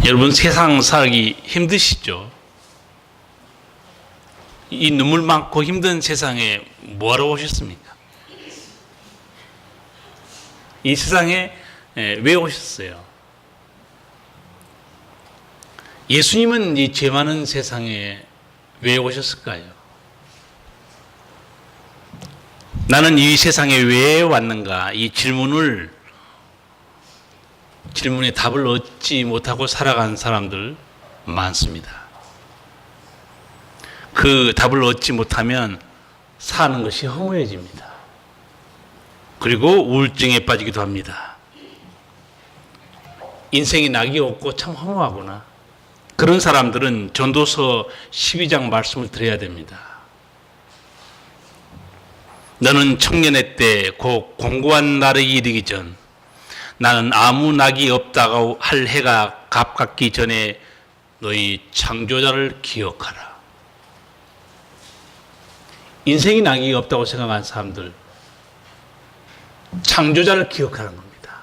여러분, 세상 살기 힘드시죠? 이 눈물 많고 힘든 세상에 뭐하러 오셨습니까? 이 세상에 왜 오셨어요? 예수님은 이 죄 많은 세상에 왜 오셨을까요? 나는 이 세상에 왜 왔는가? 이 질문에 답을 얻지 못하고 살아간 사람들 많습니다. 그 답을 얻지 못하면 사는 것이 허무해집니다. 그리고 우울증에 빠지기도 합니다. 인생이 낙이 없고 참 허무하구나. 그런 사람들은 전도서 12장 말씀을 드려야 됩니다. 너는 청년의 때 곧 공고한 날에 이르기 전 나는 아무 낙이 없다고 할 해가 갑갑기 전에 너희 창조자를 기억하라. 인생이 낙이 없다고 생각하는 사람들, 창조자를 기억하는 겁니다.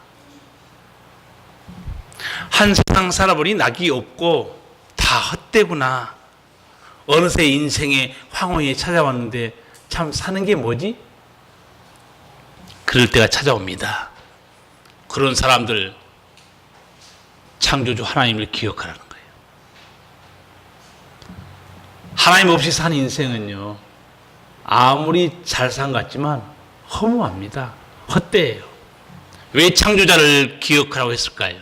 한 세상 살아보니 낙이 없고 다 헛되구나. 어느새 인생의 황혼이 찾아왔는데 참 사는 게 뭐지? 그럴 때가 찾아옵니다. 그런 사람들, 창조주 하나님을 기억하라는 거예요. 하나님 없이 산 인생은요, 아무리 잘 산 것 같지만 허무합니다. 헛되예요. 왜 창조자를 기억하라고 했을까요?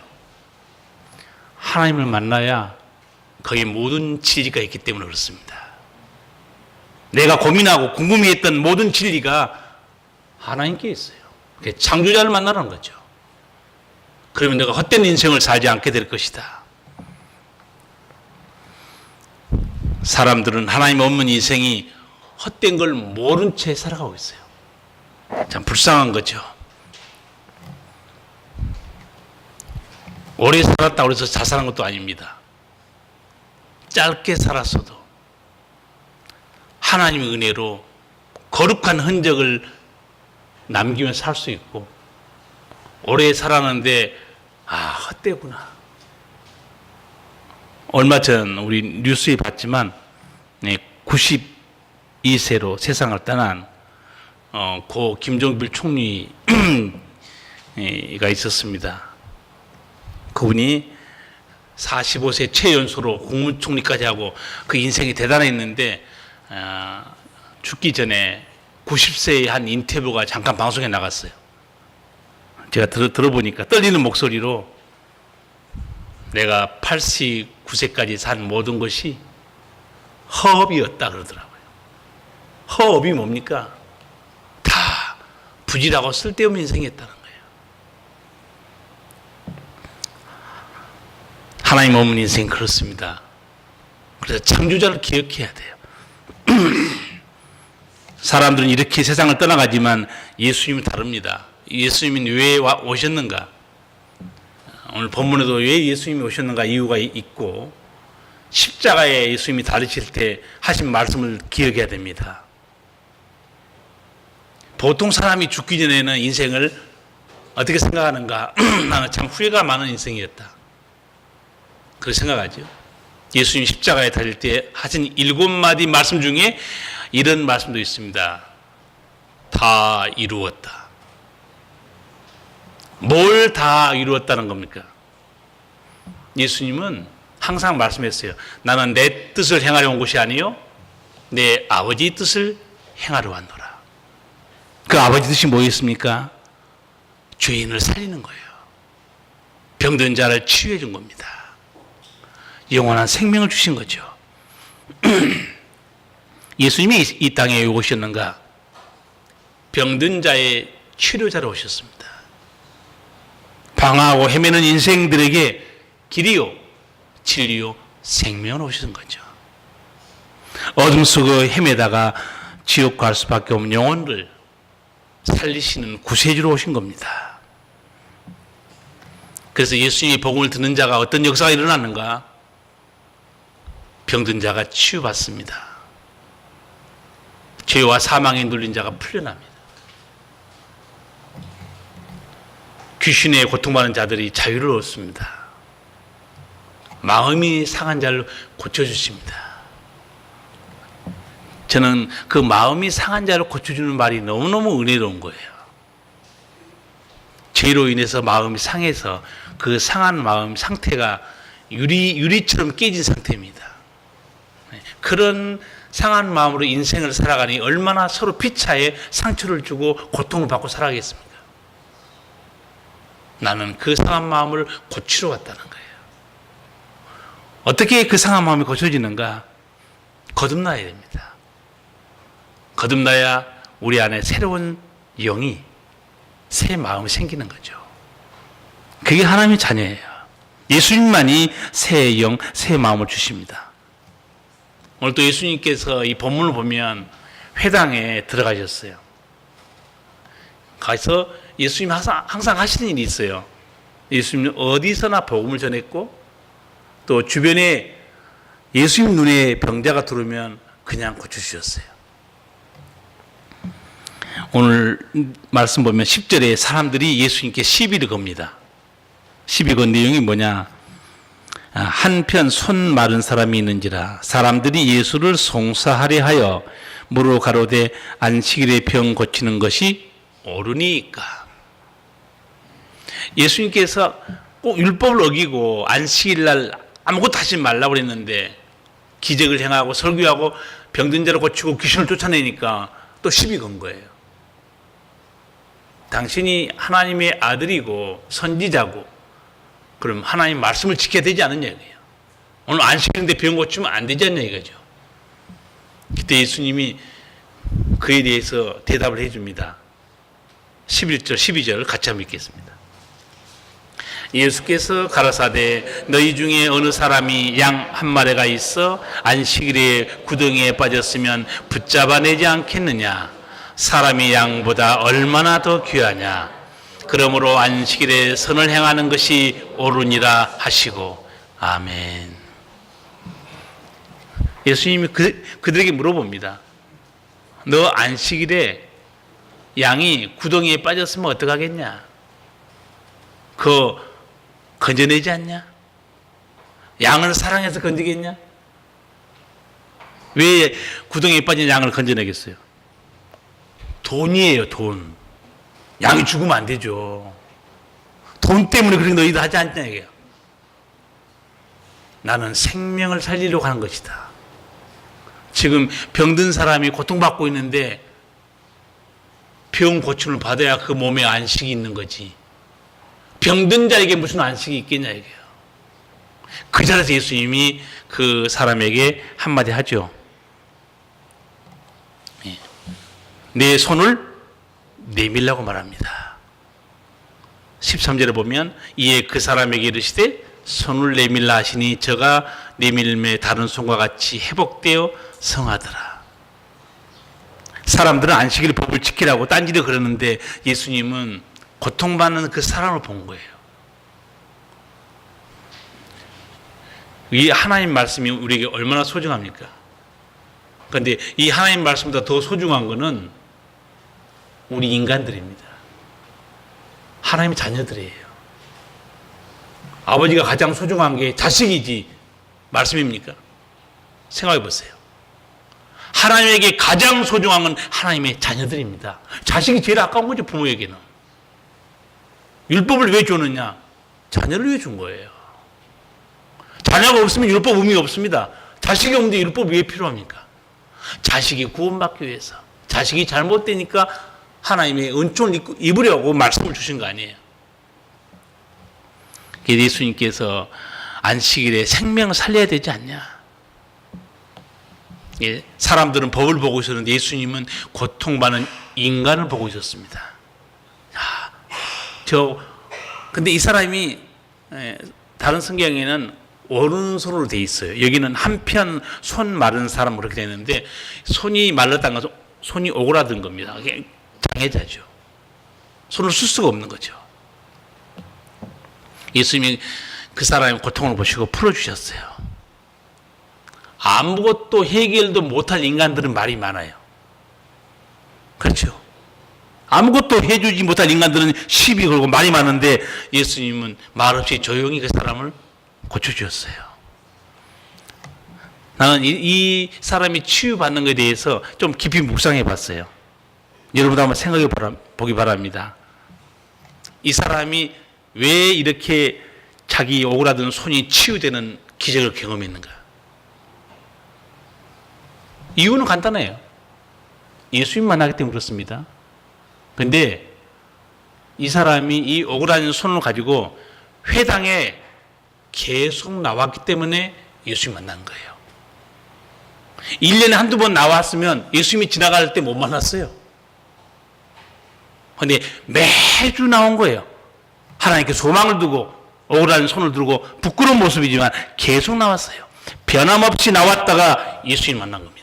하나님을 만나야 거기에 모든 진리가 있기 때문에 그렇습니다. 내가 고민하고 궁금해했던 모든 진리가 하나님께 있어요. 창조자를 만나라는 거죠. 그러면 내가 헛된 인생을 살지 않게 될 것이다. 사람들은 하나님 없는 인생이 헛된 걸 모른 채 살아가고 있어요. 참 불쌍한 거죠. 오래 살았다고 해서 자살한 것도 아닙니다. 짧게 살았어도 하나님의 은혜로 거룩한 흔적을 남기며 살 수 있고, 오래 살았는데 헛되구나. 얼마 전 우리 뉴스에 봤지만 92세로 세상을 떠난 고 김종필 총리가 있었습니다. 그분이 45세 최연소로 국무총리까지 하고 그 인생이 대단했는데 죽기 전에 90세의 한 인터뷰가 잠깐 방송에 나갔어요. 제가 들어보니까 떨리는 목소리로 내가 89세까지 산 모든 것이 허업이었다 그러더라고요. 허업이 뭡니까? 다 부질하고 쓸데없는 인생이었다는 거예요. 하나님 없는 인생 그렇습니다. 그래서 창조자를 기억해야 돼요. 사람들은 이렇게 세상을 떠나가지만 예수님은 다릅니다. 예수님은 왜 오셨는가? 오늘 본문에도 왜 예수님이 오셨는가 이유가 있고, 십자가에 예수님이 달리실 때 하신 말씀을 기억해야 됩니다. 보통 사람이 죽기 전에는 인생을 어떻게 생각하는가? 나는 참 후회가 많은 인생이었다. 그렇게 생각하죠. 예수님이 십자가에 달릴 때 하신 7마디 말씀 중에 이런 말씀도 있습니다. 다 이루었다. 뭘 다 이루었다는 겁니까? 예수님은 항상 말씀했어요. 나는 내 뜻을 행하려 온 것이 아니요 내 아버지 뜻을 행하려 왔노라. 그 아버지 뜻이 뭐였습니까? 죄인을 살리는 거예요. 병든 자를 치유해 준 겁니다. 영원한 생명을 주신 거죠. 예수님이 이 땅에 왜 오셨는가? 병든 자의 치료자로 오셨습니다. 방황하고 헤매는 인생들에게 길이요, 진리요, 생명을 오신 거죠. 어둠 속에 헤매다가 지옥 갈 수밖에 없는 영혼을 살리시는 구세주로 오신 겁니다. 그래서 예수님의 복음을 듣는 자가 어떤 역사가 일어났는가? 병든 자가 치유받습니다. 죄와 사망에 눌린 자가 풀려납니다. 귀신에 고통받는 자들이 자유를 얻습니다. 마음이 상한 자를 고쳐주십니다. 저는 그 마음이 상한 자를 고쳐주는 말이 너무너무 은혜로운 거예요. 죄로 인해서 마음이 상해서 그 상한 마음 상태가 유리처럼 깨진 상태입니다. 그런 상한 마음으로 인생을 살아가니 얼마나 서로 피차에 상처를 주고 고통을 받고 살아가겠습니까? 나는 그 상한 마음을 고치러 왔다는 거예요. 어떻게 그 상한 마음이 고쳐지는가? 거듭나야 됩니다. 거듭나야 우리 안에 새로운 영이, 새 마음이 생기는 거죠. 그게 하나님의 자녀예요. 예수님만이 새 영, 새 마음을 주십니다. 오늘 또 예수님께서 이 본문을 보면 회당에 들어가셨어요. 가서 예수님 항상 하시는 일이 있어요. 예수님은 어디서나 복음을 전했고 또 주변에 예수님 눈에 병자가 들어오면 그냥 고쳐주셨어요. 오늘 말씀 보면 10절에 사람들이 예수님께 시비를 겁니다. 시비 건 내용이 뭐냐? 한편 손 마른 사람이 있는지라 사람들이 예수를 송사하려 하여 무로 가로되 안식일에 병 고치는 것이 옳으니까. 예수님께서 꼭 율법을 어기고 안식일날 아무것도 하지 말라고 그랬는데 기적을 행하고 설교하고 병든 자를 고치고 귀신을 쫓아내니까 또 시비 건 거예요. 당신이 하나님의 아들이고 선지자고 그럼 하나님 말씀을 지켜야 되지 않느냐 이거예요. 오늘 안식일인데 병 고치면 안 되지 않냐 이거죠. 그때 예수님이 그에 대해서 대답을 해줍니다. 11절 12절 같이 한번 읽겠습니다. 예수께서 가라사대 너희 중에 어느 사람이 양 한 마리가 있어 안식일에 구덩이에 빠졌으면 붙잡아내지 않겠느냐. 사람이 양보다 얼마나 더 귀하냐. 그러므로 안식일에 선을 행하는 것이 옳으니라 하시고. 아멘. 예수님이 그들에게 물어봅니다. 너 안식일에 양이 구덩이에 빠졌으면 어떡하겠냐? 그거 건져내지 않냐? 양을 사랑해서 건지겠냐? 왜 구덩이에 빠진 양을 건져내겠어요? 돈이에요, 돈. 양이 죽으면 안 되죠. 돈 때문에 그렇게 너희도 하지 않냐 이게요. 나는 생명을 살리려고 하는 것이다. 지금 병든 사람이 고통받고 있는데 병 고침을 받아야 그 몸에 안식이 있는 거지. 병든 자에게 무슨 안식이 있겠냐 이게요. 그 자리에서 예수님이 그 사람에게 한마디 하죠. 내 손을 내밀라고 말합니다. 13절에 보면 이에 그 사람에게 이르시되 손을 내밀라 하시니 저가 내밀매 다른 손과 같이 회복되어 성하더라. 사람들은 안식일 법을 지키라고 딴지를 그러는데 예수님은 고통받는 그 사람을 본 거예요. 이 하나님 말씀이 우리에게 얼마나 소중합니까? 그런데 이 하나님 말씀보다 더 소중한 것은 우리 인간들입니다. 하나님의 자녀들이에요. 아버지가 가장 소중한 게 자식이지 말씀입니까? 생각해 보세요. 하나님에게 가장 소중한 건 하나님의 자녀들입니다. 자식이 제일 아까운 거죠, 부모에게는. 율법을 왜 줬느냐? 자녀를 위해 준 거예요. 자녀가 없으면 율법 의미가 없습니다. 자식이 없는데 율법이 왜 필요합니까? 자식이 구원받기 위해서. 자식이 잘못되니까 하나님의 은총을 입으려고 말씀을 주신 거 아니에요. 예수님께서 안식일에 생명을 살려야 되지 않냐. 예, 사람들은 법을 보고 있었는데 예수님은 고통받는 인간을 보고 있었습니다. 근데 이 사람이 다른 성경에는 오른손으로 돼 있어요. 여기는 한편 손 마른 사람으로 그렇게 되는데 손이 말랐다는 것은 손이 오그라든 겁니다. 장애자죠. 손을 쓸 수가 없는 거죠. 예수님이 그 사람의 고통을 보시고 풀어주셨어요. 아무것도 해결도 못할 인간들은 말이 많아요. 그렇죠. 아무것도 해주지 못할 인간들은 시비 걸고 말이 많은데 예수님은 말없이 조용히 그 사람을 고쳐주셨어요. 나는 이 사람이 치유받는 것에 대해서 좀 깊이 묵상해 봤어요. 여러분도 한번 생각해 보기 바랍니다. 이 사람이 왜 이렇게 자기 오그라든 손이 치유되는 기적을 경험했는가? 이유는 간단해요. 예수님 만나기 때문에 그렇습니다. 근데 이 사람이 이 오그라든 손을 가지고 회당에 계속 나왔기 때문에 예수님 만난 거예요. 1년에 한두 번 나왔으면 예수님이 지나갈 때 못 만났어요. 근데 매주 나온 거예요. 하나님께 소망을 두고 오그라든 손을 들고 부끄러운 모습이지만 계속 나왔어요. 변함없이 나왔다가 예수님 만난 겁니다.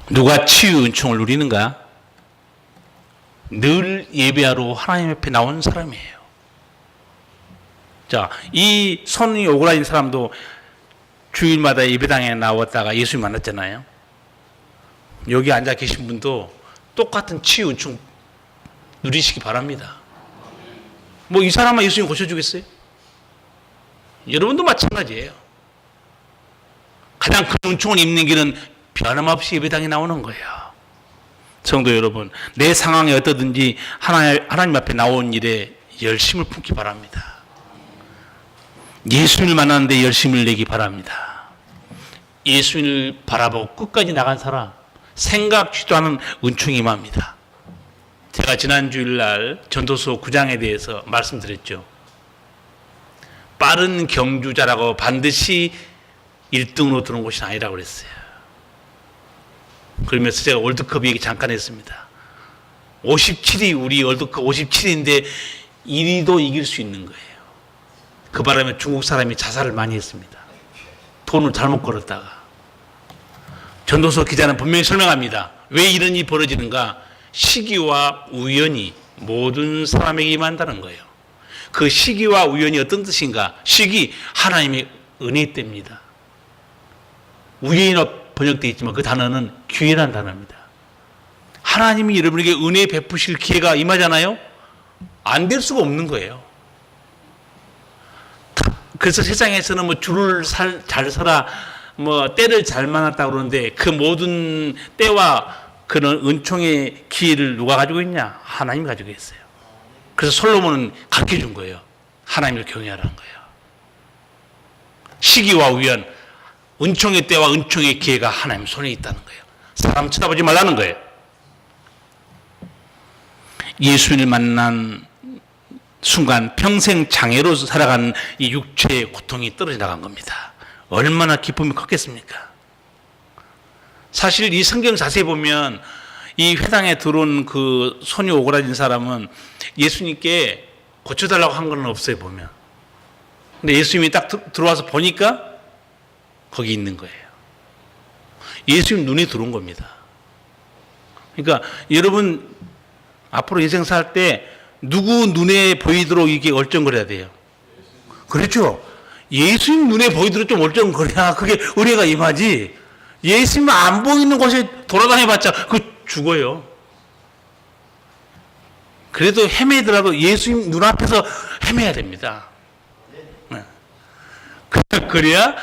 누가 치유 은총을 누리는가? 늘 예배하러 하나님 앞에 나온 사람이에요. 자, 이 손이 오그라진 사람도 주일마다 예배당에 나왔다가 예수님 만났잖아요. 여기 앉아 계신 분도 똑같은 치유 은총 누리시기 바랍니다. 뭐 이 사람만 예수님 고쳐주겠어요? 여러분도 마찬가지예요. 가장 큰 은총을 입는 길은 변함없이 예배당에 나오는 거예요. 성도 여러분, 내 상황이 어떠든지 하나님 앞에 나온 일에 열심을 품기 바랍니다. 예수님을 만나는데 열심을 내기 바랍니다. 예수님을 바라보고 끝까지 나간 사람, 생각지도 않은 은총이 임합니다. 제가 지난 주일날 전도서 9장에 대해서 말씀드렸죠. 빠른 경주자라고 반드시 1등으로 들어온 곳이 아니라고 그랬어요. 그러면서 제가 월드컵 얘기 잠깐 했습니다. 57위, 우리 월드컵 57위인데 1위도 이길 수 있는 거예요. 그 바람에 중국 사람이 자살을 많이 했습니다. 돈을 잘못 걸었다가. 전도서 기자는 분명히 설명합니다. 왜 이런 일이 벌어지는가? 시기와 우연이 모든 사람에게 임한다는 거예요. 그 시기와 우연이 어떤 뜻인가? 시기, 하나님의 은혜 때입니다. 우연이라 번역되어 있지만 그 단어는 기회라는 단어입니다. 하나님이 여러분에게 은혜 베푸실 기회가 임하잖아요? 안 될 수가 없는 거예요. 그래서 세상에서는 뭐 줄을 잘 서라, 뭐 때를 잘 만났다고 그러는데 그 모든 때와 그런 은총의 기회를 누가 가지고 있냐? 하나님이 가지고 있어요. 그래서 솔로몬은 가르쳐 준 거예요. 하나님을 경외하라는 거예요. 시기와 우연, 은총의 때와 은총의 기회가 하나님 손에 있다는 거예요. 사람 쳐다보지 말라는 거예요. 예수님을 만난 순간 평생 장애로 살아간 이 육체의 고통이 떨어져 나간 겁니다. 얼마나 기쁨이 컸겠습니까? 사실 이 성경 자세히 보면 이 회당에 들어온 그 손이 오그라진 사람은 예수님께 고쳐달라고 한 건 없어요, 보면. 근데 예수님이 딱 들어와서 보니까 거기 있는 거예요. 예수님 눈에 들어온 겁니다. 그러니까 여러분 앞으로 인생 살 때 누구 눈에 보이도록 이게 얼쩡거려야 돼요. 그렇죠? 예수님 눈에 보이도록 좀 얼쩡거려야 그게 은혜가 임하지. 예수님 안 보이는 곳에 돌아다녀봤자 그 죽어요. 그래도 헤매더라도 예수님 눈앞에서 헤매야 됩니다. 그래야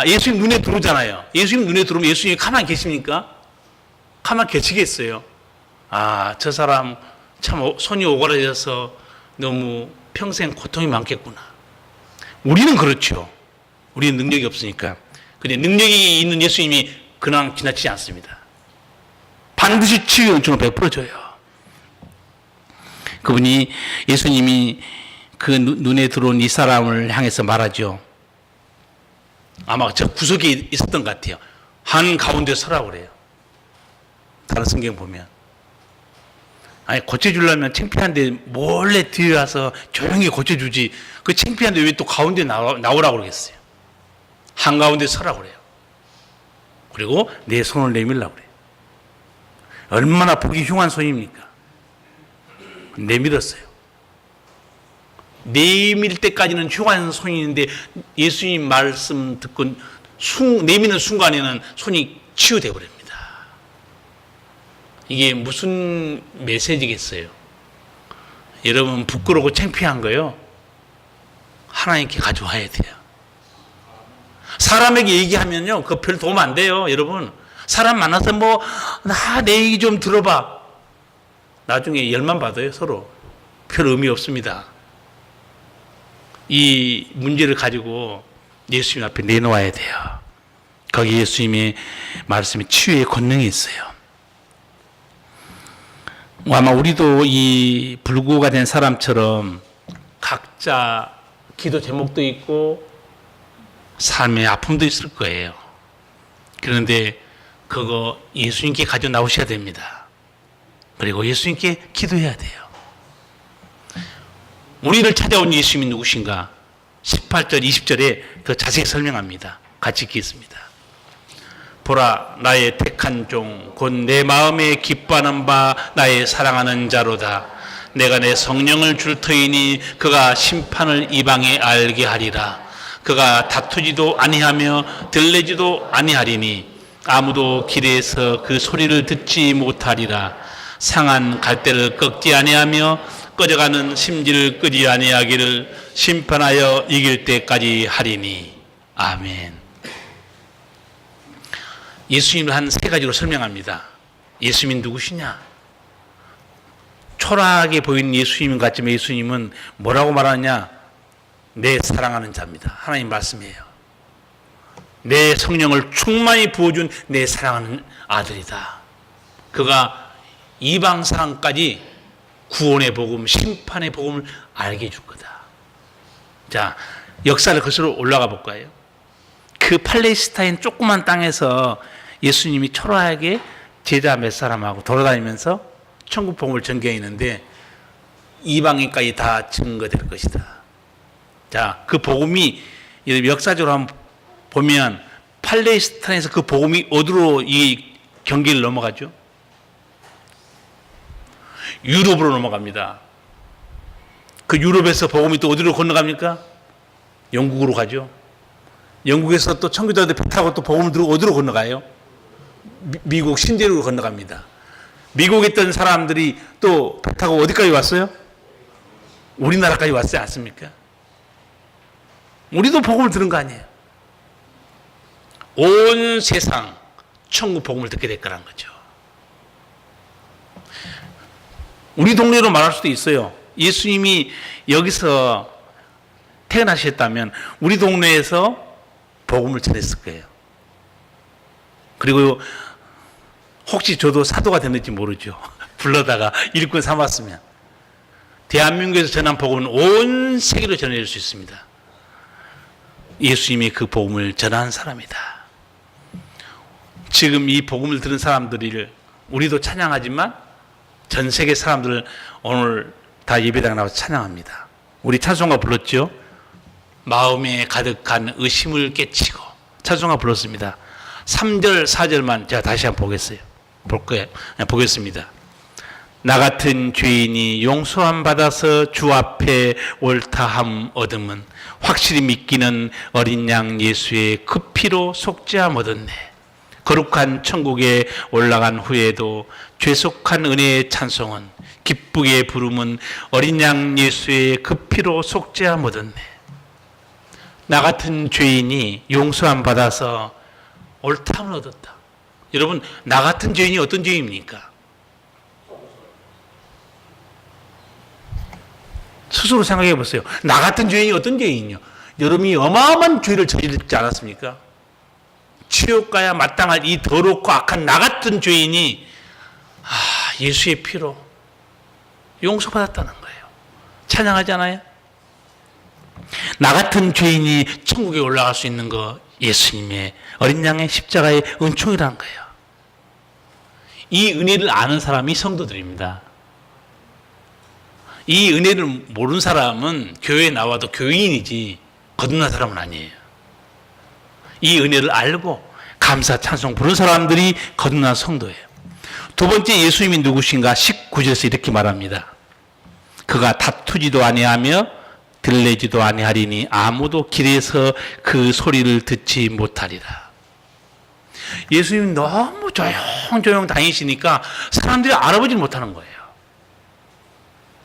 예수님 눈에 들어오잖아요. 예수님 눈에 들어오면 예수님이 가만히 계십니까? 가만히 계시겠어요. 저 사람 참 손이 오그라져서 너무 평생 고통이 많겠구나. 우리는 그렇죠. 우리는 능력이 없으니까. 근데 능력이 있는 예수님이 그냥 지나치지 않습니다. 반드시 치유 은총을 베풀어줘요. 그분이 예수님이 그 눈에 들어온 이 사람을 향해서 말하죠. 아마 저 구석에 있었던 것 같아요. 한 가운데 서라고 그래요. 다른 성경 보면. 아니 고쳐주려면 창피한데 몰래 뒤에 와서 조용히 고쳐주지. 그 창피한데 왜 또 가운데 나오라고 그러겠어요. 한가운데 서라고 그래요. 그리고 내 손을 내밀라고 그래요. 얼마나 보기 흉한 손입니까? 내밀었어요. 내밀 때까지는 흉한 손이있는데 예수님 말씀 듣고 내미는 순간에는 손이 치유되어 버립니다. 이게 무슨 메시지겠어요? 여러분 부끄러워 창피한 거요. 하나님께 가져와야 돼요. 사람에게 얘기하면요, 그거 별 도움 안 돼요, 여러분. 사람 만나서 내 얘기 좀 들어봐. 나중에 열만 받아요, 서로. 별 의미 없습니다. 이 문제를 가지고 예수님 앞에 내놓아야 돼요. 거기 예수님의 말씀에 치유의 권능이 있어요. 아마 우리도 이 불구가 된 사람처럼 각자 기도 제목도 있고 삶의 아픔도 있을 거예요. 그런데 그거 예수님께 가져 나오셔야 됩니다. 그리고 예수님께 기도해야 돼요. 우리를 찾아온 예수님이 누구신가? 18절, 20절에 더 자세히 설명합니다. 같이 읽겠습니다. 보라, 나의 택한 종, 곧 내 마음에 기뻐하는 바 나의 사랑하는 자로다. 내가 내 성령을 줄 터이니 그가 심판을 이방에 알게 하리라. 그가 다투지도 아니하며 들레지도 아니하리니 아무도 길에서 그 소리를 듣지 못하리라. 상한 갈대를 꺾지 아니하며 꺼져가는 심지를 끄지 아니하기를 심판하여 이길 때까지 하리니. 아멘. 예수님을 한 세 가지로 설명합니다. 예수님이 누구시냐? 초라하게 보이는 예수님 같지만 예수님은 뭐라고 말하느냐? 내 사랑하는 자입니다. 하나님 말씀이에요. 내 성령을 충만히 부어준 내 사랑하는 아들이다. 그가 이방 사람까지 구원의 복음, 심판의 복음을 알게 해줄 거다. 자, 역사를 거슬러 올라가 볼까요? 그 팔레스타인 조그만 땅에서 예수님이 초라하게 제자 몇 사람하고 돌아다니면서 천국 복음을 전개했는데 이방인까지 다 증거될 것이다. 자, 그 복음이 역사적으로 한번 보면 팔레스타인에서 그 복음이 어디로 이 경계를 넘어가죠? 유럽으로 넘어갑니다. 그 유럽에서 복음이 또 어디로 건너갑니까? 영국으로 가죠. 영국에서 또 청교도들 배 타고 또 복음을 들고 어디로 건너가요? 미국 신대륙으로 건너갑니다. 미국에 있던 사람들이 또 배 타고 어디까지 왔어요? 우리나라까지 왔지 않습니까? 우리도 복음을 들은 거 아니에요? 온 세상 천국 복음을 듣게 될 거란 거죠. 우리 동네로 말할 수도 있어요. 예수님이 여기서 태어나셨다면 우리 동네에서 복음을 전했을 거예요. 그리고 혹시 저도 사도가 됐는지 모르죠. 불러다가 일꾼 삼았으면. 대한민국에서 전한 복음은 온 세계로 전해질 수 있습니다. 예수님이 그 복음을 전한 사람이다. 지금 이 복음을 들은 사람들을 우리도 찬양하지만 전 세계 사람들 오늘 다 예배당 나와서 찬양합니다. 우리 찬송가 불렀죠? 마음에 가득한 의심을 깨치고 찬송가 불렀습니다. 3절, 4절만 제가 다시 한번 보겠습니다. 나 같은 죄인이 용서함 받아서 주 앞에 옳다함 얻음은 확실히 믿기는 어린 양 예수의 그 피로 속죄함 얻었네. 거룩한 천국에 올라간 후에도 죄속한 은혜의 찬송은 기쁘게 부름은 어린 양 예수의 그 피로 속죄함 얻었네. 나 같은 죄인이 용서함 받아서 옳다함을 얻었다. 여러분, 나 같은 죄인이 어떤 죄인입니까? 스스로 생각해 보세요. 나 같은 죄인이 어떤 죄인이요? 여러분이 어마어마한 죄를 저지르지 않았습니까? 지옥 가야 마땅할 이 더럽고 악한 나 같은 죄인이 예수의 피로 용서받았다는 거예요. 찬양하잖아요. 나 같은 죄인이 천국에 올라갈 수 있는 거 예수님의 어린 양의 십자가의 은총이라는 거예요. 이 은혜를 아는 사람이 성도들입니다. 이 은혜를 모르는 사람은 교회에 나와도 교인이지 거듭난 사람은 아니에요. 이 은혜를 알고 감사 찬송 부른 사람들이 거듭난 성도예요. 두 번째 예수님이 누구신가? 19절에서 이렇게 말합니다. 그가 다투지도 아니하며 들레지도 아니하리니 아무도 길에서 그 소리를 듣지 못하리라. 예수님이 너무 조용조용 다니시니까 사람들이 알아보지 못하는 거예요.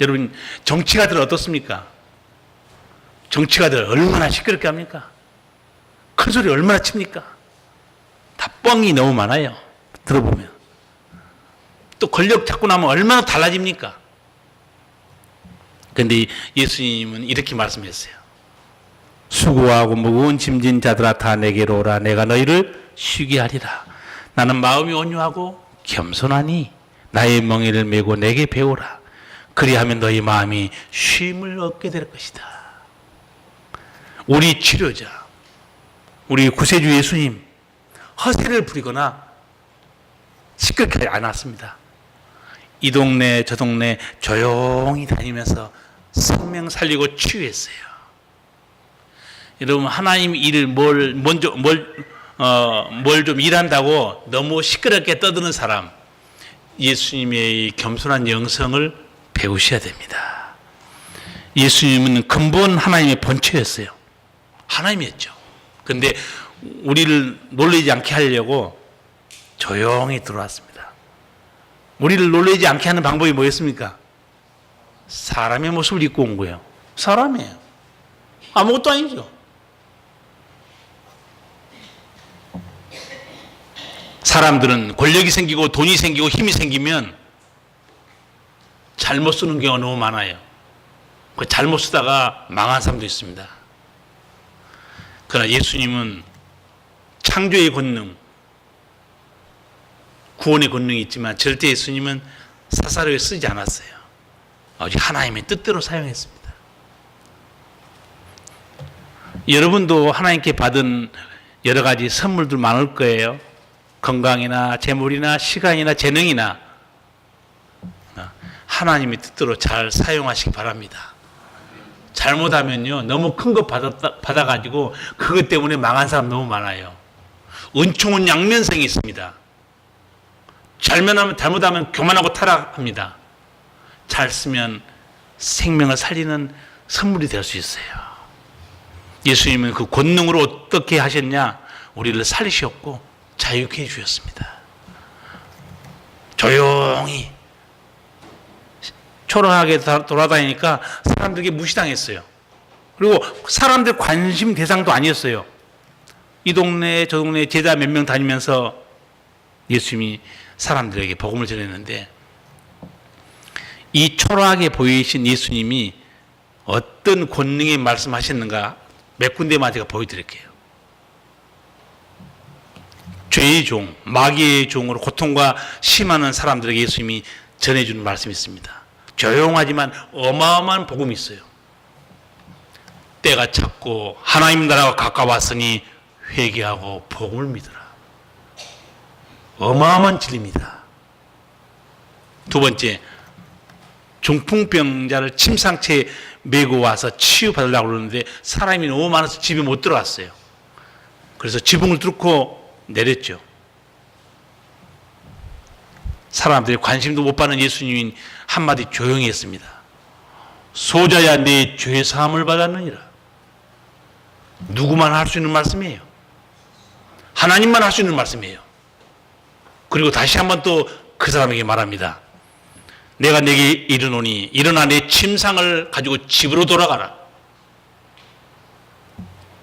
여러분, 정치가들 어떻습니까? 정치가들 얼마나 시끄럽게 합니까? 큰 소리 얼마나 칩니까? 다 뻥이 너무 많아요. 들어보면. 또 권력 잡고 나면 얼마나 달라집니까? 그런데 예수님은 이렇게 말씀했어요. 수고하고 무거운 짐진 자들아 다 내게로 오라. 내가 너희를 쉬게 하리라. 나는 마음이 온유하고 겸손하니 나의 멍에를 메고 내게 배우라. 그리하면 너희 마음이 쉼을 얻게 될 것이다. 우리 치료자, 우리 구세주 예수님 허세를 부리거나 시끄럽게 하지 않았습니다. 이 동네 저 동네 조용히 다니면서 생명 살리고 치유했어요. 여러분, 하나님 일을 뭘 좀 일한다고 너무 시끄럽게 떠드는 사람, 예수님의 겸손한 영성을 배우셔야 됩니다. 예수님은 근본 하나님의 본체였어요. 하나님이었죠. 그런데 우리를 놀라지 않게 하려고 조용히 들어왔습니다. 우리를 놀라지 않게 하는 방법이 뭐였습니까? 사람의 모습을 입고 온 거예요. 사람이에요. 아무것도 아니죠. 사람들은 권력이 생기고 돈이 생기고 힘이 생기면 잘못 쓰는 경우가 너무 많아요. 그 잘못 쓰다가 망한 사람도 있습니다. 그러나 예수님은 창조의 권능, 구원의 권능이 있지만 절대 예수님은 사사로이 쓰지 않았어요. 오직 하나님의 뜻대로 사용했습니다. 여러분도 하나님께 받은 여러 가지 선물들 많을 거예요. 건강이나 재물이나 시간이나 재능이나 하나님의 뜻대로 잘 사용하시기 바랍니다. 잘못하면요, 너무 큰 거 받아가지고 그것 때문에 망한 사람 너무 많아요. 은총은 양면성이 있습니다. 잘못하면 교만하고 타락합니다. 잘 쓰면 생명을 살리는 선물이 될 수 있어요. 예수님은 그 권능으로 어떻게 하셨냐? 우리를 살리셨고 자유케 해주셨습니다. 조용히 초라하게 돌아다니니까 사람들에게 무시당했어요. 그리고 사람들 관심 대상도 아니었어요. 이 동네 저 동네 제자 몇 명 다니면서 예수님이 사람들에게 복음을 전했는데, 이 초라하게 보이신 예수님이 어떤 권능의 말씀하셨는가 몇 군데만 제가 보여드릴게요. 죄의 종, 마귀의 종으로 고통과 심하는 사람들에게 예수님이 전해주는 말씀이 있습니다. 조용하지만 어마어마한 복음이 있어요. 때가 찼고 하나님 나라가 가까웠으니 회개하고 복음을 믿으라. 어마어마한 진리입니다. 두 번째, 중풍병자를 침상체에 메고 와서 치유받으려고 그러는데 사람이 너무 많아서 집에 못 들어갔어요. 그래서 지붕을 뚫고 내렸죠. 사람들이 관심도 못 받는 예수님이 한마디 조용히 했습니다. 소자야, 내 죄 사함을 받았느니라. 누구만 할 수 있는 말씀이에요. 하나님만 할 수 있는 말씀이에요. 그리고 다시 한번 또 그 사람에게 말합니다. 내가 내게 이르노니 일어나 내 침상을 가지고 집으로 돌아가라.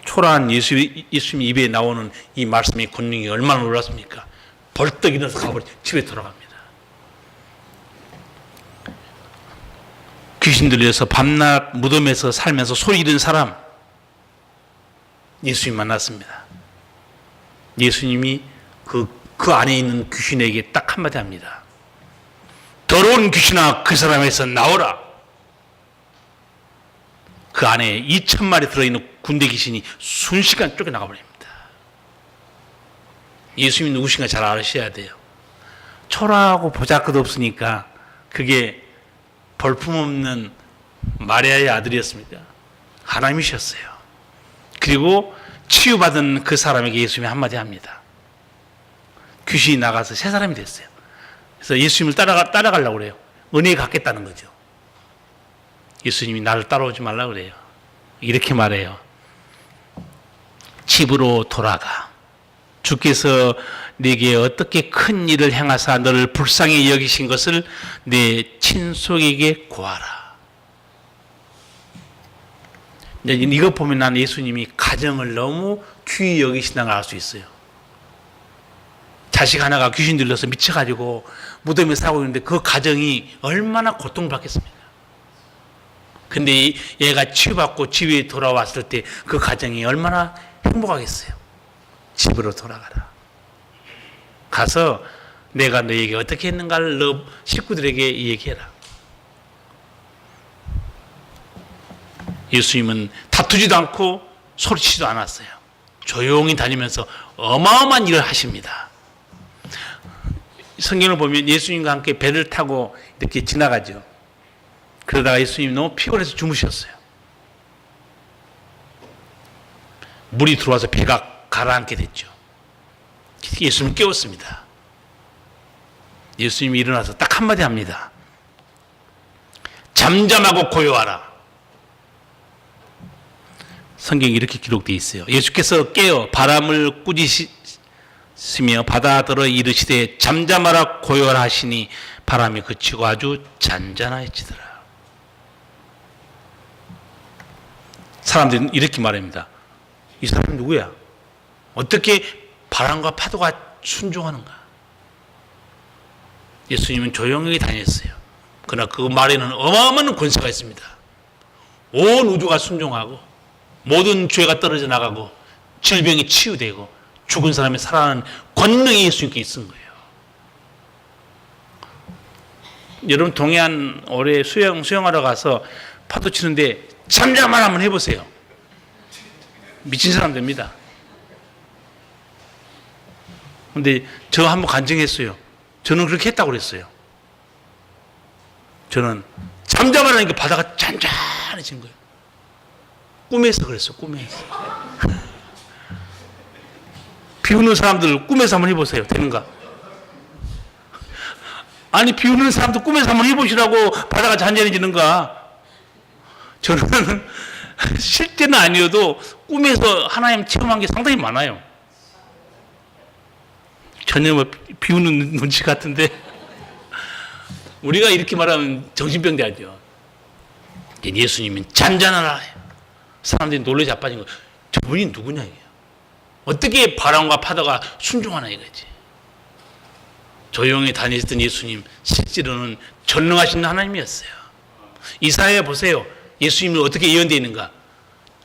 초라한 예수님 입에 나오는 이 말씀의 권능이 얼마나 놀랐습니까? 벌떡 일어나서 가버려 집에 돌아갑니다. 귀신 들려서 밤낮 무덤에서 살면서 소리 지른 사람, 예수님 만났습니다. 예수님이 그 안에 있는 귀신에게 딱 한마디 합니다. 더러운 귀신아, 그 사람에서 나오라. 그 안에 2,000마리 들어있는 군대 귀신이 순식간 쫓겨나가 버립니다. 예수님이 누구신가 잘 아셔야 돼요. 초라하고 보잘것 없으니까 그게 볼품없는 마리아의 아들이었습니다. 하나님이셨어요. 그리고 치유받은 그 사람에게 예수님이 한마디 합니다. 귀신이 나가서 새 사람이 됐어요. 그래서 예수님을 따라가려고 그래요. 은혜에 갖겠다는 거죠. 예수님이 나를 따라오지 말라고 그래요. 이렇게 말해요. 집으로 돌아가. 주께서 네게 어떻게 큰 일을 행하사 너를 불쌍히 여기신 것을 내 친속에게 고하라. 이거 보면 난 예수님이 가정을 너무 귀히 여기신다는 걸 알 수 있어요. 자식 하나가 귀신 들려서 미쳐가지고 무덤에 살고 있는데 그 가정이 얼마나 고통받겠습니까? 근데 얘가 치유받고 집에 돌아왔을 때 그 가정이 얼마나 행복하겠어요. 집으로 돌아가라. 가서 내가 너에게 어떻게 했는가를 너 식구들에게 얘기해라. 예수님은 다투지도 않고 소리치지도 않았어요. 조용히 다니면서 어마어마한 일을 하십니다. 성경을 보면 예수님과 함께 배를 타고 이렇게 지나가죠. 그러다가 예수님이 너무 피곤해서 주무셨어요. 물이 들어와서 배가 가라앉게 됐죠. 예수님 깨웠습니다. 예수님이 일어나서 딱 한마디 합니다. 잠잠하고 고요하라. 성경에 이렇게 기록되어 있어요. 예수께서 깨어 바람을 꾸짖으시며 바다더러 이르시되 잠잠하라 고요하라 하시니 바람이 그치고 아주 잔잔해지더라. 사람들은 이렇게 말합니다. 이 사람은 누구야? 어떻게 바람과 파도가 순종하는가? 예수님은 조용히 다녔어요. 그러나 그 말에는 어마어마한 권세가 있습니다. 온 우주가 순종하고 모든 죄가 떨어져 나가고 질병이 치유되고 죽은 사람이 살아나는 권능이 예수님께 있은 거예요. 여러분 동해안 올해 수영하러 가서 파도 치는데 잠잠만 한번 해보세요. 미친 사람 됩니다. 근데 저 한번 간증했어요. 저는 그렇게 했다고 그랬어요. 저는 잠잠만 하니까 바다가 잔잔해진 거예요. 꿈에서 그랬어, 꿈에서. 비 오는 사람들 꿈에서 한번 해보세요. 되는가? 아니, 비 오는 사람들 꿈에서 한번 해보시라고 바다가 잔잔해지는가? 저는 실제는 아니어도 꿈에서 하나님 체험한 게 상당히 많아요. 전혀 뭐 비 오는 눈치 같은데 우리가 이렇게 말하면 정신병 돼야죠. 예수님은 잔잔하라. 사람들이 놀래 자빠진 거. 저분이 누구냐 이게. 어떻게 바람과 파도가 순종하나 이거지. 조용히 다니셨던 예수님 실제로는 전능하신 하나님이었어요. 이사야 보세요. 예수님은 어떻게 예언되어 있는가.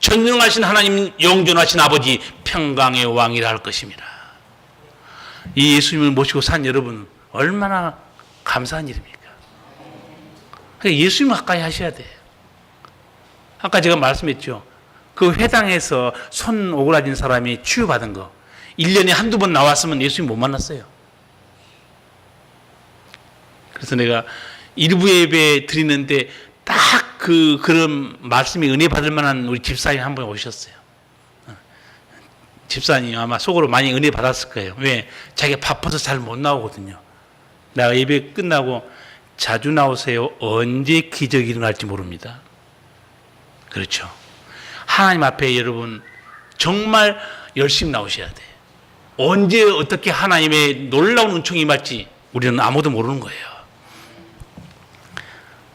전능하신 하나님 영존하신 아버지 평강의 왕이라 할 것입니다. 이 예수님을 모시고 산 여러분 얼마나 감사한 일입니까? 그러니까 예수님 가까이 하셔야 돼요. 아까 제가 말씀했죠. 그 회당에서 손 오그라진 사람이 치유받은 거 1년에 한두 번 나왔으면 예수님 못 만났어요. 그래서 내가 일부 예배 드리는데 딱 그런 말씀이 은혜 받을 만한 우리 집사님 한 분 오셨어요. 집사님 아마 속으로 많이 은혜 받았을 거예요. 왜? 자기가 바빠서 잘 못 나오거든요. 내가 예배 끝나고 자주 나오세요. 언제 기적이 일어날지 모릅니다. 그렇죠. 하나님 앞에 여러분 정말 열심히 나오셔야 돼요. 언제 어떻게 하나님의 놀라운 은총이 임할지 우리는 아무도 모르는 거예요.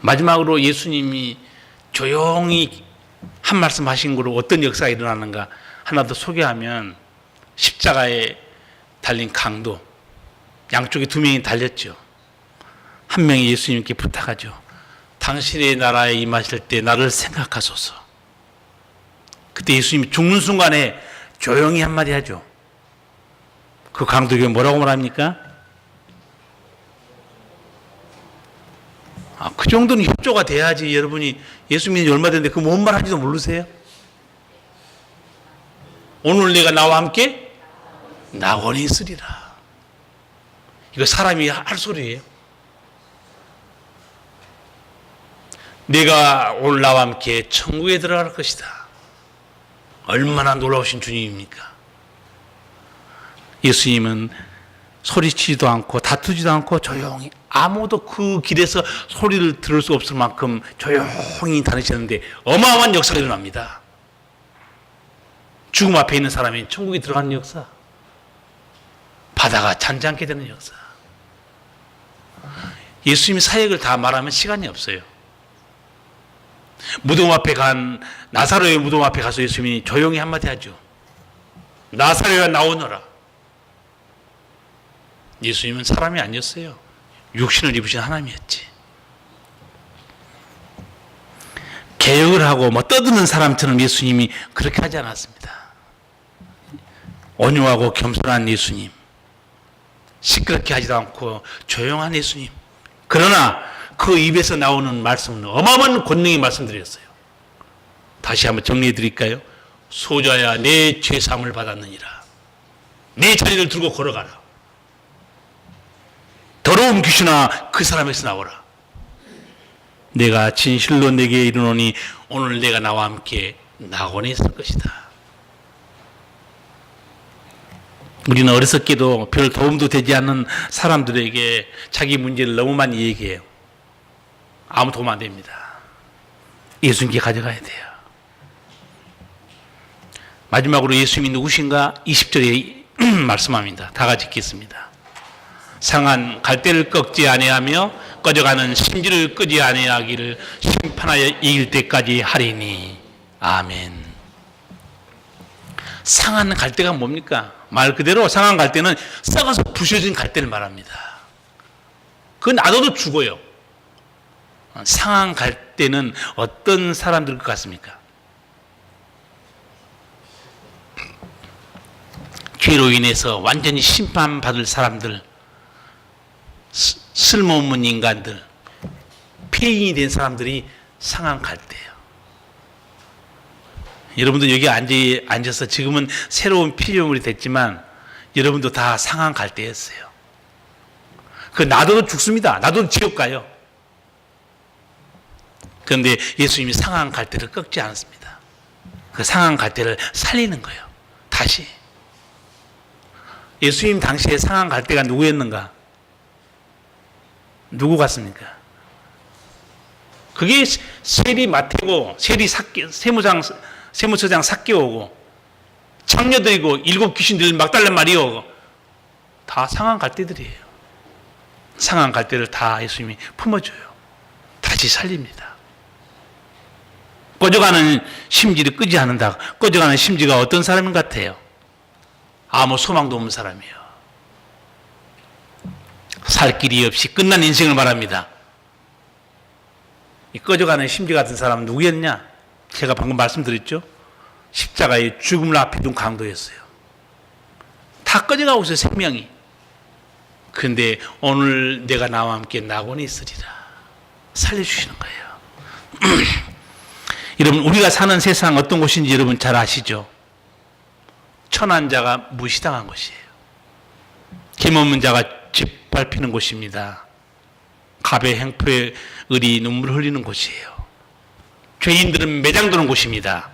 마지막으로 예수님이 조용히 한 말씀 하신 거로 어떤 역사가 일어나는가 하나 더 소개하면 십자가에 달린 강도 양쪽에 두 명이 달렸죠. 한 명이 예수님께 부탁하죠. 당신의 나라에 임하실 때 나를 생각하소서. 그때 예수님이 죽는 순간에 조용히 한마디 하죠. 그 강도에게 뭐라고 말합니까? 그 정도는 협조가 돼야지. 여러분이 예수 믿는 지 얼마 됐는데 그 뭔 말 하지도 모르세요? 오늘 내가 나와 함께 낙원에 있으리라. 이거 사람이 할 소리예요. 내가 오늘 나와 함께 천국에 들어갈 것이다. 얼마나 놀라우신 주님입니까? 예수님은 소리치지도 않고 다투지도 않고 조용히 아무도 그 길에서 소리를 들을 수 없을 만큼 조용히 다니셨는데 어마어마한 역사가 일어납니다. 죽음 앞에 있는 사람이 천국에 들어가는 역사, 바다가 잔잔하게 되는 역사. 예수님이 사역을 다 말하면 시간이 없어요. 무덤 앞에 간 나사로의 무덤 앞에 가서 예수님이 조용히 한마디 하죠. 나사로야 나오너라. 예수님은 사람이 아니었어요. 육신을 입으신 하나님이었지. 개혁을 하고 뭐 떠드는 사람처럼 예수님이 그렇게 하지 않았습니다. 온유하고 겸손한 예수님, 시끄럽게 하지도 않고 조용한 예수님. 그러나 그 입에서 나오는 말씀은 어마어마한 권능의 말씀드렸어요. 다시 한번 정리해 드릴까요? 소자야 내 죄사함을 받았느니라. 내 자리를 들고 걸어가라. 더러운 귀신아 그 사람에서 나오라. 내가 진실로 내게 이르노니 오늘 내가 나와 함께 낙원에 있을 것이다. 우리는 어리석게도 별 도움도 되지 않는 사람들에게 자기 문제를 너무 많이 얘기해요. 아무 도움 안 됩니다. 예수님께 가져가야 돼요. 마지막으로 예수님이 누구신가? 20절에 말씀합니다. 다 같이 읽겠습니다. 상한 갈대를 꺾지 아니하며 꺼져가는 심지를 끄지 아니하기를 심판하여 이길 때까지 하리니. 아멘. 상한 갈대가 뭡니까? 말 그대로 상한 갈대는 썩어서 부셔진 갈대를 말합니다. 그건 놔둬도 죽어요. 상한 갈대는 어떤 사람들 것 같습니까? 죄로 인해서 완전히 심판받을 사람들, 쓸모없는 인간들, 폐인이 된 사람들이 상한 갈대예요. 여러분도 여기 앉아서 지금은 새로운 피조물이 됐지만 여러분도 다 상한 갈대였어요. 그 놔둬도 죽습니다. 놔둬도 지옥 가요. 그런데 예수님이 상한 갈대를 꺾지 않았습니다. 그 상한 갈대를 살리는 거예요. 다시. 예수님 당시에 상한 갈대가 누구였는가? 누구 같습니까? 그게 세리 마태고 세무서장 삭개오고 창녀들이고 일곱 귀신들 막달란 말이요. 다 상한 갈대들이에요. 상한 갈대를 다 예수님이 품어줘요. 다시 살립니다. 꺼져가는 심지를 끄지 않는다. 꺼져가는 심지가 어떤 사람 같아요? 아무 소망도 없는 사람이에요. 살 길이 없이 끝난 인생을 말합니다. 이 꺼져가는 심지 같은 사람은 누구였냐? 제가 방금 말씀드렸죠? 십자가의 죽음을 앞에 둔 강도였어요. 다 꺼져가고 있어요, 생명이. 그런데 오늘 내가 나와 함께 낙원에 있으리라. 살려주시는 거예요. 여러분, 우리가 사는 세상 어떤 곳인지 여러분 잘 아시죠? 천한 자가 무시당한 곳이에요. 힘없는 자가 짓밟히는 곳입니다. 갑의 행포에 을이 눈물 흘리는 곳이에요. 죄인들은 매장되는 곳입니다.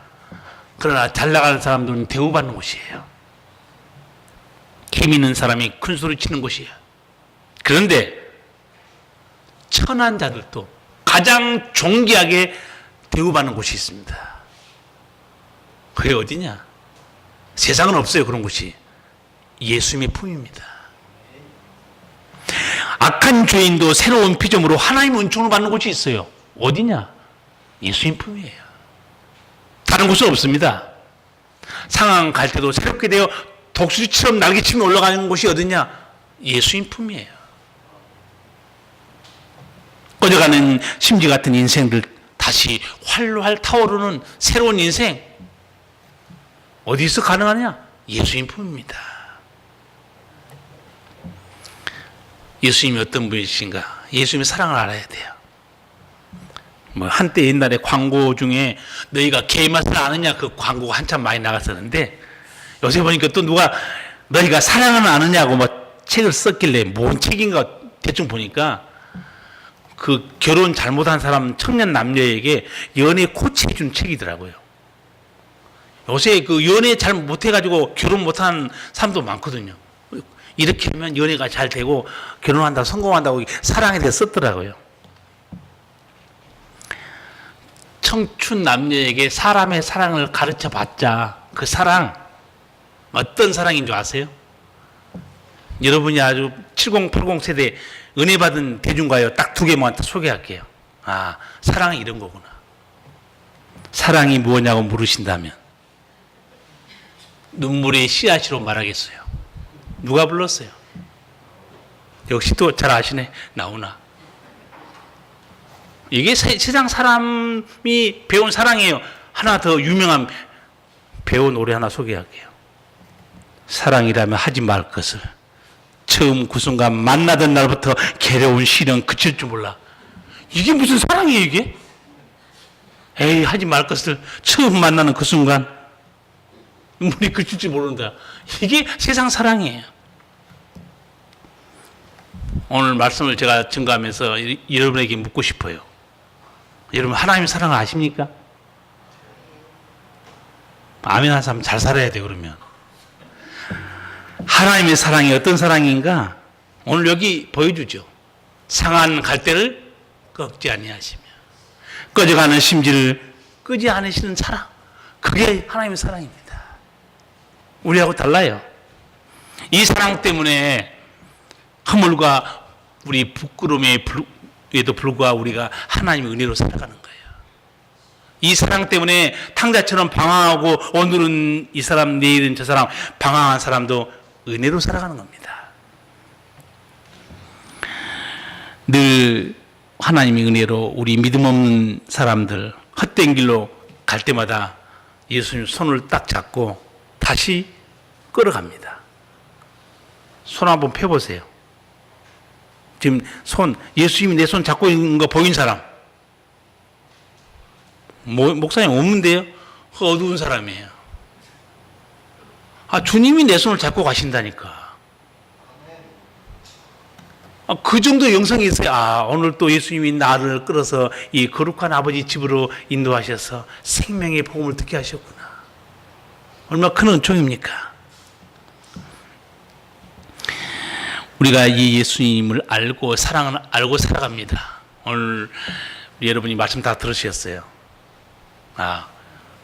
그러나 잘 나가는 사람들은 대우받는 곳이에요. 힘 있는 사람이 큰 소리 치는 곳이에요. 그런데 천한 자들도 가장 존귀하게 대우받는 곳이 있습니다. 그게 어디냐? 세상은 없어요, 그런 곳이. 예수님의 품입니다. 악한 죄인도 새로운 피조물로 하나님의 은총을 받는 곳이 있어요. 어디냐? 예수님 품이에요. 다른 곳은 없습니다. 상한 갈 때도 새롭게 되어 독수리처럼 날개치며 올라가는 곳이 어디냐? 예수님 품이에요. 꺼져가는 심지 같은 인생들 다시 활활 타오르는 새로운 인생 어디서 가능하냐? 예수님 품입니다. 예수님이 어떤 분이신가? 예수님의 사랑을 알아야 돼요. 뭐 한때 옛날에 광고 중에 너희가 개 맛을 아느냐 그 광고가 한참 많이 나갔었는데 요새 보니까 또 누가 너희가 사랑을 아느냐고 뭐 책을 썼길래 뭔 책인가 대충 보니까 그 결혼 잘못한 사람 청년 남녀에게 연애 코치해 준 책이더라고요. 요새 그 연애 잘 못해가지고 결혼 못한 사람도 많거든요. 이렇게 하면 연애가 잘 되고 결혼한다고 성공한다고 사랑에 대해 썼더라고요. 청춘 남녀에게 사람의 사랑을 가르쳐 봤자 그 사랑 어떤 사랑인 줄 아세요? 여러분이 아주 70, 80 세대 은혜 받은 대중가요 딱 두 개만 소개할게요. 아, 사랑이 이런 거구나. 사랑이 무엇냐고 물으신다면 눈물의 씨앗이로 말하겠어요. 누가 불렀어요? 역시 또 잘 아시네. 나오나. 이게 세상 사람이 배운 사랑이에요. 하나 더 유명한 배운 노래 하나 소개할게요. 사랑이라면 하지 말 것을 처음 그 순간 만나던 날부터 괴로운 시련 그칠 줄 몰라. 이게 무슨 사랑이에요 이게? 에이 하지 말 것을 처음 만나는 그 순간 눈물이 그칠 줄 모른다. 이게 세상 사랑이에요. 오늘 말씀을 제가 증거하면서 여러분에게 묻고 싶어요. 여러분 하나님의 사랑을 아십니까? 아멘 하는 사람 잘 살아야 돼. 그러면 하나님의 사랑이 어떤 사랑인가 오늘 여기 보여주죠. 상한 갈대를 꺾지 아니하시며 꺼져가는 심지를 끄지 않으시는 사랑, 그게 하나님의 사랑입니다. 우리하고 달라요. 이 사랑 때문에 허물과 우리 부끄러움에도 불구하고 우리가 하나님의 은혜로 살아가는 거예요. 이 사랑 때문에 탕자처럼 방황하고 오늘은 이 사람 내일은 저 사람 방황한 사람도 은혜로 살아가는 겁니다. 늘 하나님의 은혜로 우리 믿음 없는 사람들 헛된 길로 갈 때마다 예수님 손을 딱 잡고 다시 끌어갑니다. 손 한번 펴보세요. 지금 예수님이 내 손 잡고 있는 거 보인 사람? 목사님 없는데요? 어두운 사람이에요. 주님이 내 손을 잡고 가신다니까. 그 정도 영성이 있어요. 오늘 또 예수님이 나를 끌어서 이 거룩한 아버지 집으로 인도하셔서 생명의 복음을 듣게 하셨구나. 얼마나 큰 은총입니까? 우리가 이 예수님을 알고 사랑을 알고 살아갑니다. 오늘 여러분이 말씀 다 들으셨어요.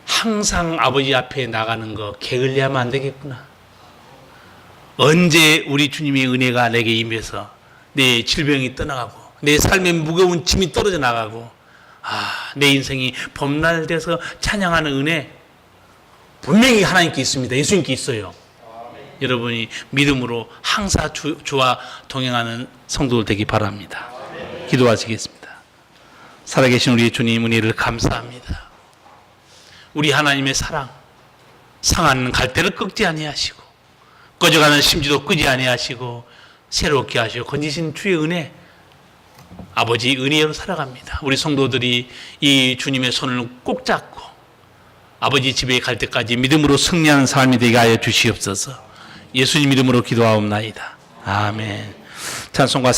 항상 아버지 앞에 나가는 거 게을리하면 안 되겠구나. 언제 우리 주님의 은혜가 내게 임해서 내 질병이 떠나가고 내 삶의 무거운 짐이 떨어져 나가고 내 인생이 봄날 돼서 찬양하는 은혜 분명히 하나님께 있습니다. 예수님께 있어요. 여러분이 믿음으로 항상 주와 동행하는 성도들 되기 바랍니다. 기도하시겠습니다. 살아계신 우리 주님 은혜를 감사합니다. 우리 하나님의 사랑, 상한 갈대를 꺾지 아니하시고 꺼져가는 심지도 끄지 아니하시고 새롭게 하시고 건지신 주의 은혜, 아버지 은혜로 살아갑니다. 우리 성도들이 이 주님의 손을 꼭 잡고 아버지 집에 갈 때까지 믿음으로 승리하는 삶이 되게 하여 주시옵소서. 예수님 이름으로 기도하옵나이다. 아멘. 찬송가